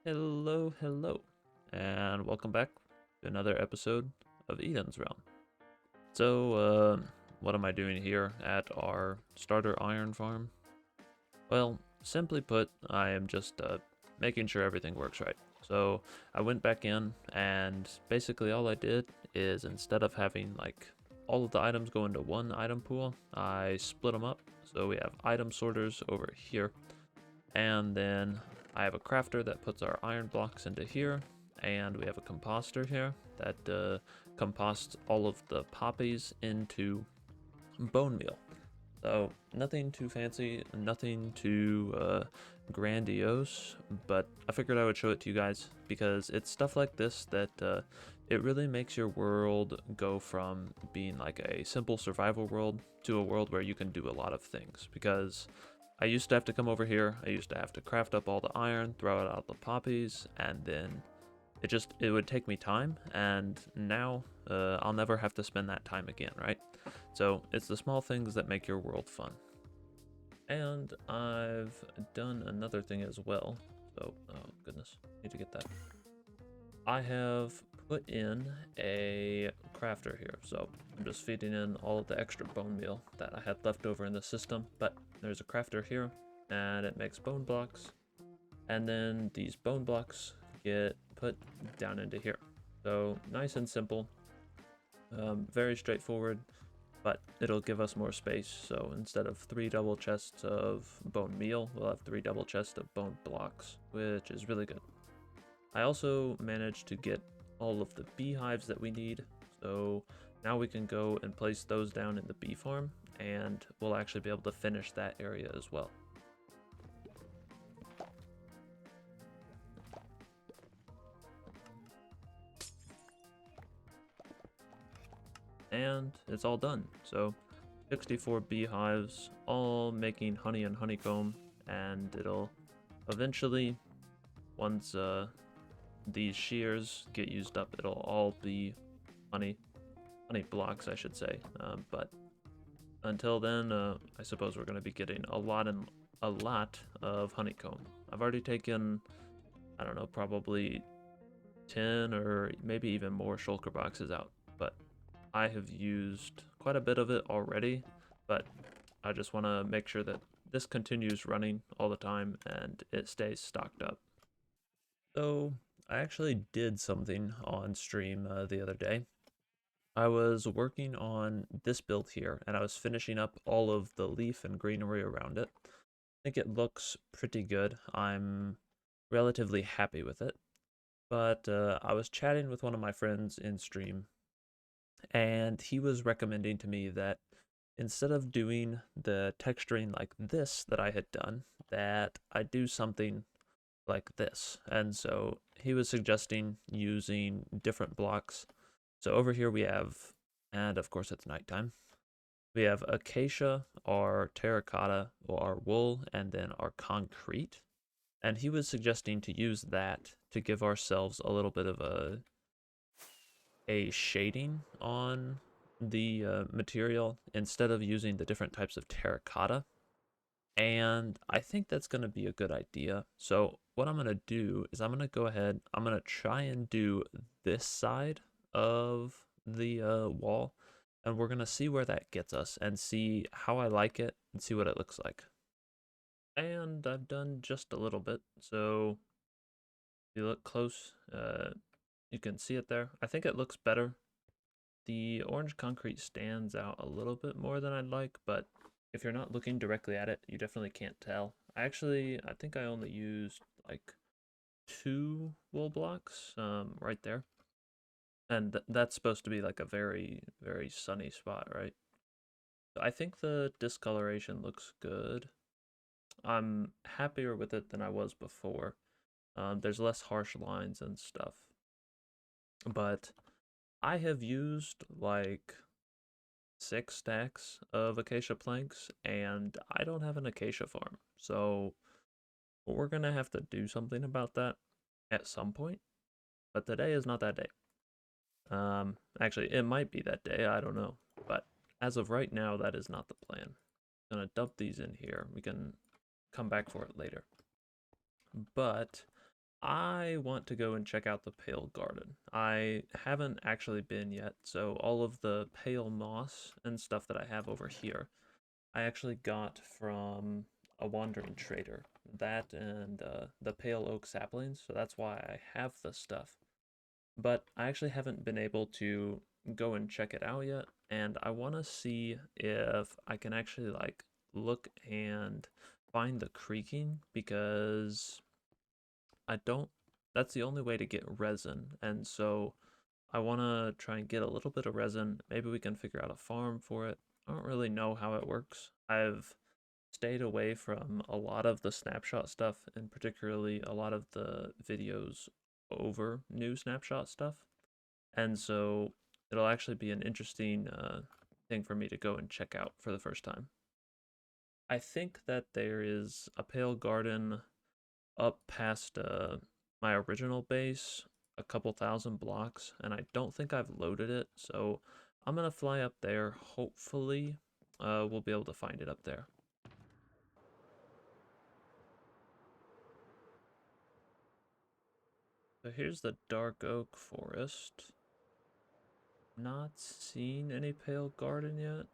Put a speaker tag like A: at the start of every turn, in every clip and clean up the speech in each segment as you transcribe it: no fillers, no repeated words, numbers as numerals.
A: Hello, and welcome back to another episode of Eden's Realm. So, what am I doing here at our starter iron farm? Well, simply put, I am just making sure everything works right. So, I went back in, and basically all I did is instead of having like all of the items go into one item pool, I split them up. So, we have item sorters over here, and then I have a crafter that puts our iron blocks into here, and we have a composter here that composts all of the poppies into bone meal. So nothing too fancy, nothing too grandiose, but I figured I would show it to you guys because it's stuff like this that it really makes your world go from being like a simple survival world to a world where you can do a lot of things. Because I used to have to come over here, I used to have to craft up all the iron, throw it out the poppies, and then it would take me time, and now I'll never have to spend that time again, right? So it's the small things that make your world fun. And I've done another thing as well. So, oh goodness, need to get that. I have put in a crafter here, so I'm just feeding in all of the extra bone meal that I had left over in the system, but there's a crafter here, and it makes bone blocks, and then these bone blocks get put down into here. So nice and simple, very straightforward, but it'll give us more space. So instead of 3 double chests of bone meal, we'll have 3 double chests of bone blocks, which is really good. I also managed to get all of the beehives that we need, so now we can go and place those down in the bee farm, and we'll actually be able to finish that area as well. And it's all done. So 64 beehives, all making honey and honeycomb, and it'll eventually, once these shears get used up, it'll all be honey blocks, I should say. But until then, I suppose we're going to be getting a lot of honeycomb. I've already taken, I don't know, probably 10 or maybe even more shulker boxes out, but I have used quite a bit of it already, but I just want to make sure that this continues running all the time and it stays stocked up. So I actually did something on stream the other day. I was working on this build here, and I was finishing up all of the leaf and greenery around it. I think it looks pretty good. I'm relatively happy with it. But I was chatting with one of my friends in stream, and he was recommending to me that instead of doing the texturing like this that I had done, that I do something like this. And so he was suggesting using different blocks. So over here we have, and of course it's nighttime, we have acacia, our terracotta, or our wool, and then our concrete. And he was suggesting to use that to give ourselves a little bit of a shading on the material instead of using the different types of terracotta. And I think that's going to be a good idea. So what I'm going to do is I'm going to go ahead, I'm going to try and do this side of the wall, and we're going to see where that gets us and see how I like it and see what it looks like. And I've done just a little bit, so if you look close, you can see it there. I think it looks better. The orange concrete stands out a little bit more than I'd like, but if you're not looking directly at it, you definitely can't tell. I think I only used like 2 wool blocks right there. And that's supposed to be like a very, very sunny spot, right? So I think the discoloration looks good. I'm happier with it than I was before. There's less harsh lines and stuff. But I have used like 6 stacks of acacia planks, and I don't have an acacia farm. So we're going to have to do something about that at some point. But today is not that day. Actually, it might be that day. I don't know. But as of right now, that is not the plan. I'm going to dump these in here. We can come back for it later. But I want to go and check out the Pale Garden. I haven't actually been yet, so all of the pale moss and stuff that I have over here, I actually got from a wandering trader. That and the pale oak saplings, so that's why I have the stuff. But I actually haven't been able to go and check it out yet, and I want to see if I can actually like look and find the creaking because I don't, that's the only way to get resin. And so I want to try and get a little bit of resin. Maybe we can figure out a farm for it. I don't really know how it works. I've stayed away from a lot of the snapshot stuff, and particularly a lot of the videos over new snapshot stuff. And so it'll actually be an interesting thing for me to go and check out for the first time. I think that there is a pale garden up past my original base, a couple thousand blocks, and I don't think I've loaded it, so I'm gonna fly up there. Hopefully, we'll be able to find it up there. So here's the dark oak forest. Not seen any pale garden yet.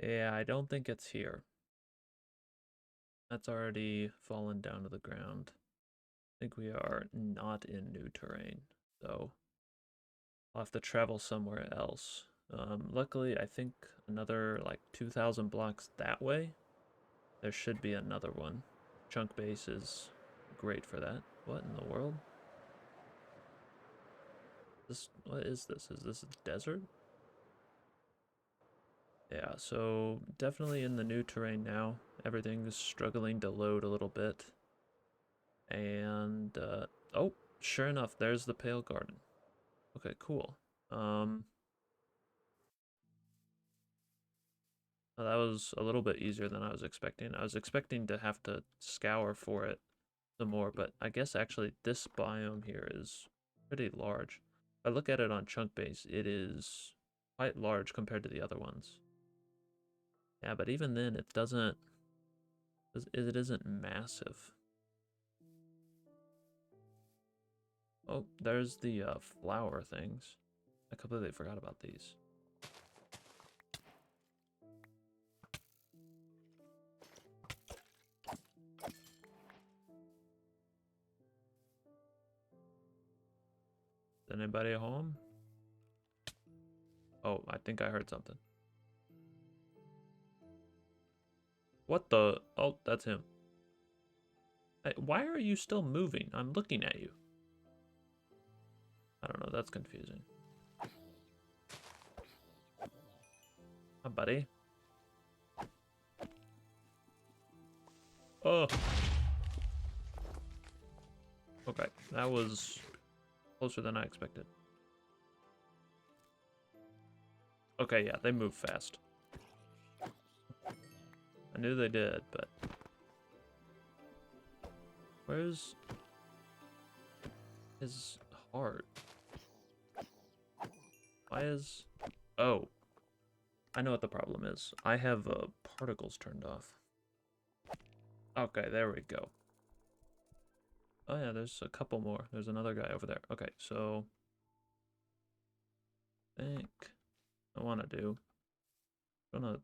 A: Yeah, I don't think it's here. That's already fallen down to the ground. I think we are not in new terrain, so I'll have to travel somewhere else. Luckily, I think another like 2,000 blocks that way, there should be another one. Chunk base is great for that. What in the world? What is this? Is this a desert? Yeah, so definitely in the new terrain now. Everything's struggling to load a little bit. And, oh, sure enough, there's the Pale Garden. Okay, cool. Well, that was a little bit easier than I was expecting. I was expecting to have to scour for it some more, but I guess actually this biome here is pretty large. If I look at it on chunk base, it is quite large compared to the other ones. Yeah, but even then, it isn't massive. Oh, there's the flower things. I completely forgot about these. Is anybody at home? Oh, I think I heard something. What the? Oh, that's him. Hey, why are you still moving? I'm looking at you. I don't know, that's confusing. Hi, buddy. Oh. Okay, that was closer than I expected. Okay, yeah, they move fast. I knew they did, but... Where's his heart? Why is... Oh. I know what the problem is. I have particles turned off. Okay, there we go. Oh yeah, there's a couple more. There's another guy over there. Okay, so... I think I want to do... I'm gonna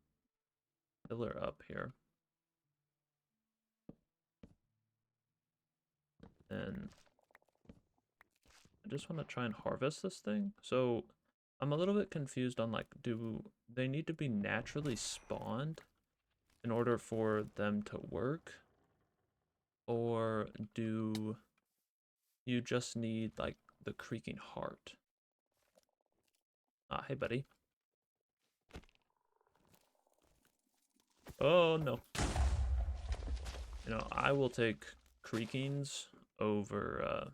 A: fill her up here. And I just want to try and harvest this thing. So I'm a little bit confused on like, do they need to be naturally spawned in order for them to work? Or do you just need like the creaking heart? Ah, hey buddy. Oh no. You know, I will take creakings over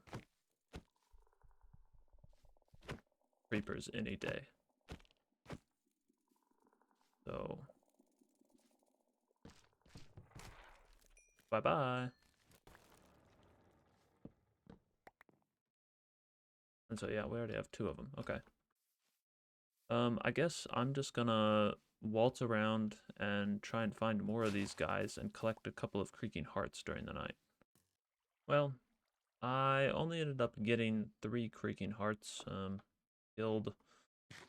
A: creepers any day. So bye-bye. And so yeah, we already have 2 of them. Okay. I guess I'm just gonna waltz around and try and find more of these guys and collect a couple of creaking hearts during the night. Well, I only ended up getting 3 creaking hearts, killed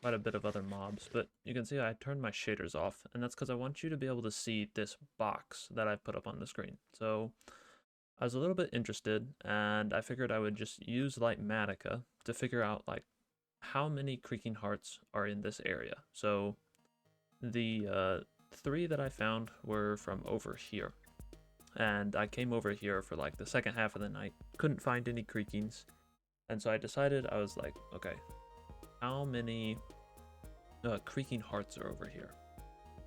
A: quite a bit of other mobs, but you can see I turned my shaders off, and that's because I want you to be able to see this box that I put up on the screen. So I was a little bit interested, and I figured I would just use Lightmatica to figure out like how many creaking hearts are in this area. So the 3 that I found were from over here, and I came over here for like the second half of the night, couldn't find any creakings, and so I decided, I was like, okay, how many creaking hearts are over here?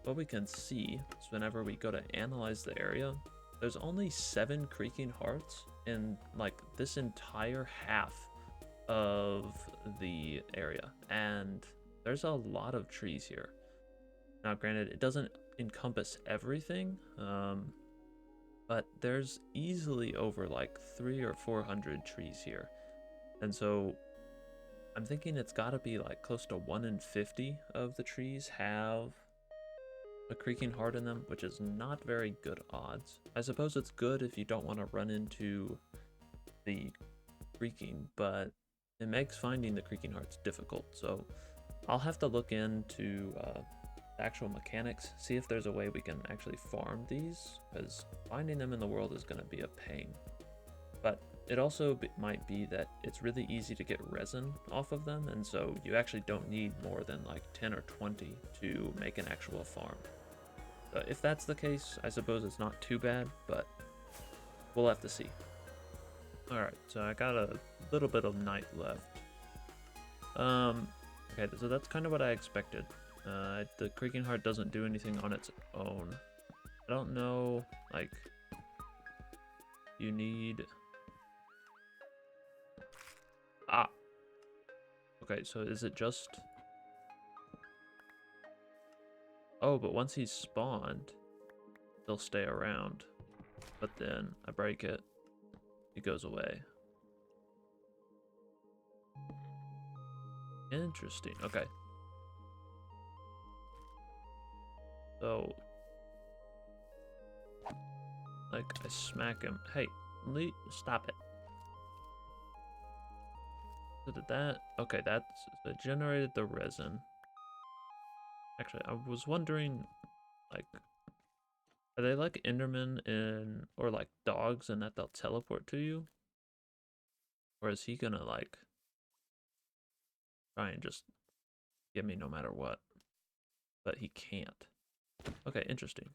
A: What we can see is whenever we go to analyze the area, there's only 7 creaking hearts in like this entire half of the area, and there's a lot of trees here. Now granted, it doesn't encompass everything, but there's easily over like 300 or 400 trees here, and so I'm thinking it's got to be like close to 1 in 50 of the trees have a creaking heart in them, which is not very good odds. I suppose it's good if you don't want to run into the creaking, but it makes finding the creaking hearts difficult. So I'll have to look into the actual mechanics, see if there's a way we can actually farm these, because finding them in the world is going to be a pain. But it also might be that it's really easy to get resin off of them, and so you actually don't need more than like 10 or 20 to make an actual farm. So if that's the case, I suppose it's not too bad, but we'll have to see. Alright, so I got a little bit of night left. Okay, so that's kind of what I expected. The creaking heart doesn't do anything on its own. I don't know, like, you need... Ah! Okay, so is it just... Oh, but once he's spawned, he'll stay around. But then I break it, it goes away. Interesting, okay. So, like, I smack him. Hey, stop it. So did that? Okay, that's, so it generated the resin. Actually, I was wondering, like, are they like Endermen in, or like dogs, and that they'll teleport to you? Or is he gonna like try and just get me no matter what? But he can't. Okay, interesting.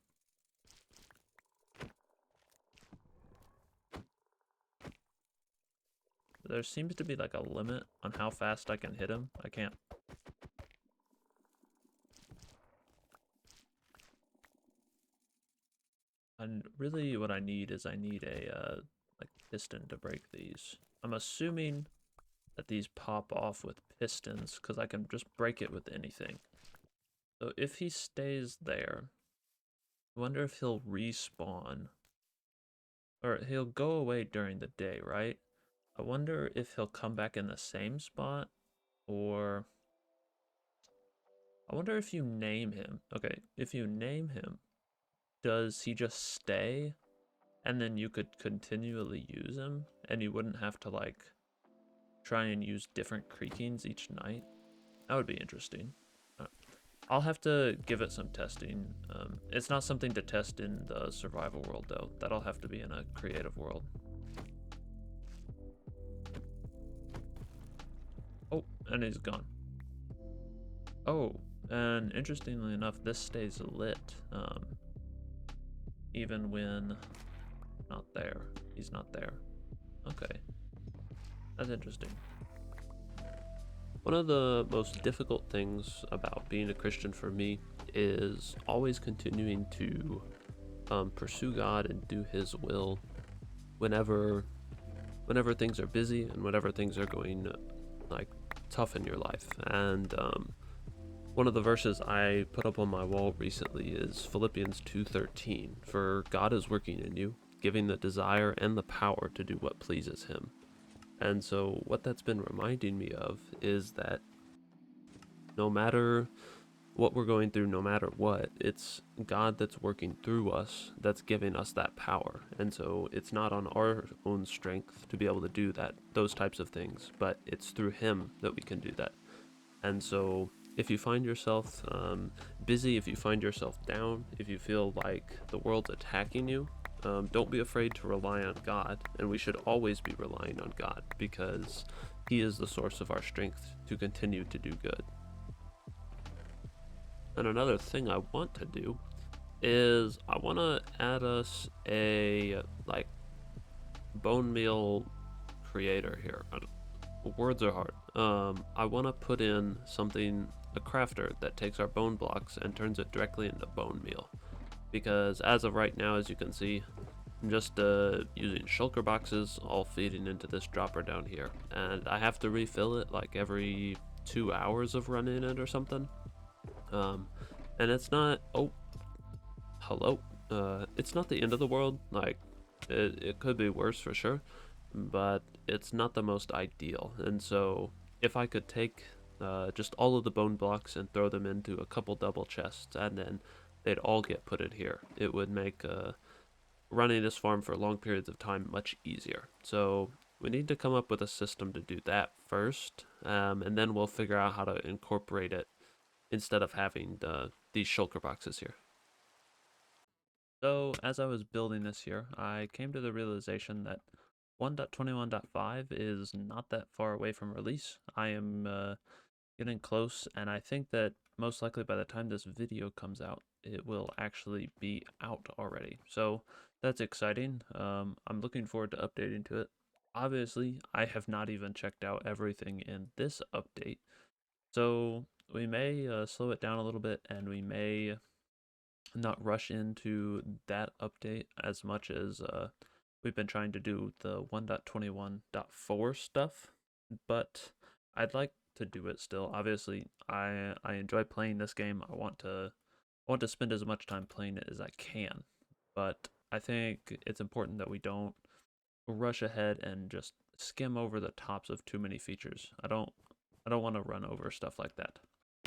A: There seems to be like a limit on how fast I can hit him. I can't. And really what I need is I need a like piston to break these. I'm assuming that these pop off with pistons because I can just break it with anything. So if he stays there, I wonder if he'll respawn. Or he'll go away during the day, right? I wonder if he'll come back in the same spot, or... I wonder if you name him. Okay, if you name him, does he just stay? And then you could continually use him, and you wouldn't have to, like, try and use different creakings each night? That would be interesting. I'll have to give it some testing. It's not something to test in the survival world, though. That'll have to be in a creative world. Oh, and he's gone. Oh, and interestingly enough, this stays lit, even when not there. He's not there. Okay, that's interesting. One of the most difficult things about being a Christian for me is always continuing to pursue God and do His will whenever things are busy and whenever things are going like tough in your life. And one of the verses I put up on my wall recently is Philippians 2:13. For God is working in you, giving the desire and the power to do what pleases Him. And so what that's been reminding me of is that no matter
B: what we're going through, no matter what, it's God that's working through us that's giving us that power. And so it's not on our own strength to be able to do those types of things, but it's through Him that we can do that. And so if you find yourself busy, if you find yourself down, if you feel like the world's attacking you, don't be afraid to rely on God. And we should always be relying on God, because He is the source of our strength to continue to do good. And another thing I want to do is I want to add us a like bone meal creator here. Words are hard. I want to put in something, a crafter that takes our bone blocks and turns it directly into bone meal. Because as of right now, as you can see, I'm just using shulker boxes, all feeding into this dropper down here. And I have to refill it like every 2 hours of running it or something. And it's not, oh, hello. It's not the end of the world. Like, it could be worse for sure, but it's not the most ideal. And so if I could take just all of the bone blocks and throw them into a couple double chests, and then they'd all get put in here, it would make running this farm for long periods of time much easier. So we need to come up with a system to do that first, and then we'll figure out how to incorporate it instead of having these shulker boxes here.
A: So as I was building this here, I came to the realization that 1.21.5 is not that far away from release. I am getting close, and I think that most likely by the time this video comes out, it will actually be out already. So that's exciting. I'm looking forward to updating to it. Obviously, I have not even checked out everything in this update, so we may slow it down a little bit, and we may not rush into that update as much as we've been trying to do the 1.21.4 stuff, but I'd like to do it still. Obviously, I enjoy playing this game. I want to spend as much time playing it as I can, but I think it's important that we don't rush ahead and just skim over the tops of too many features. I don't want to run over stuff like that.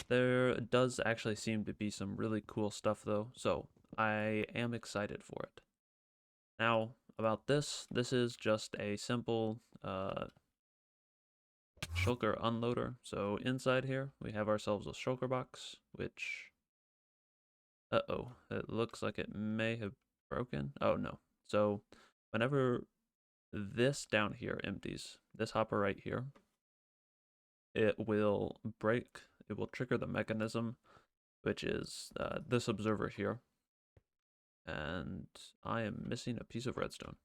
A: There does actually seem to be some really cool stuff though, so I am excited for it. Now, about this is just a simple shulker unloader. So inside here, we have ourselves a shulker box, which, uh-oh, it looks like it may have broken. Oh no. So whenever this down here empties, this hopper right here, it will break, it will trigger the mechanism, which is this observer here. And I am missing a piece of redstone.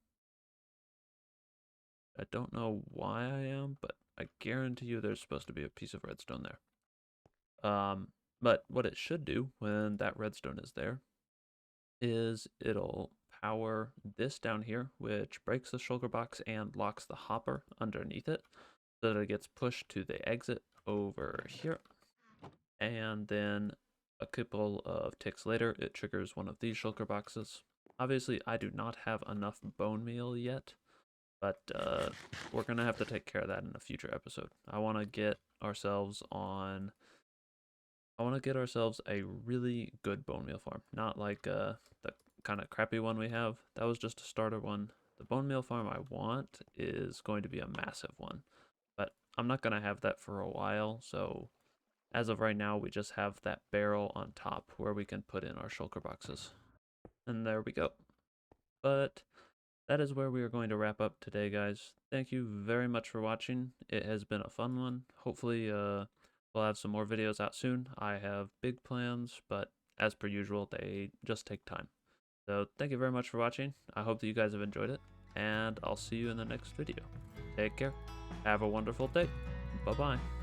A: I don't know why I am, but I guarantee you there's supposed to be a piece of redstone there. But what it should do when that redstone is there is it'll power this down here, which breaks the shulker box and locks the hopper underneath it, so that it gets pushed to the exit over here. And then a couple of ticks later, it triggers one of these shulker boxes. Obviously, I do not have enough bone meal yet, but we're gonna have to take care of that in a future episode. I want to get ourselves a really good bone meal farm, not like the kind of crappy one we have. That was just a starter one. The bone meal farm I want is going to be a massive one, but I'm not gonna have that for a while. So as of right now, we just have that barrel on top where we can put in our shulker boxes, and there we go. But that is where we are going to wrap up today, guys. Thank you very much for watching. It has been a fun one. Hopefully, we'll have some more videos out soon. I have big plans, but as per usual, they just take time. So thank you very much for watching. I hope that you guys have enjoyed it, and I'll see you in the next video. Take care. Have a wonderful day. Bye-bye.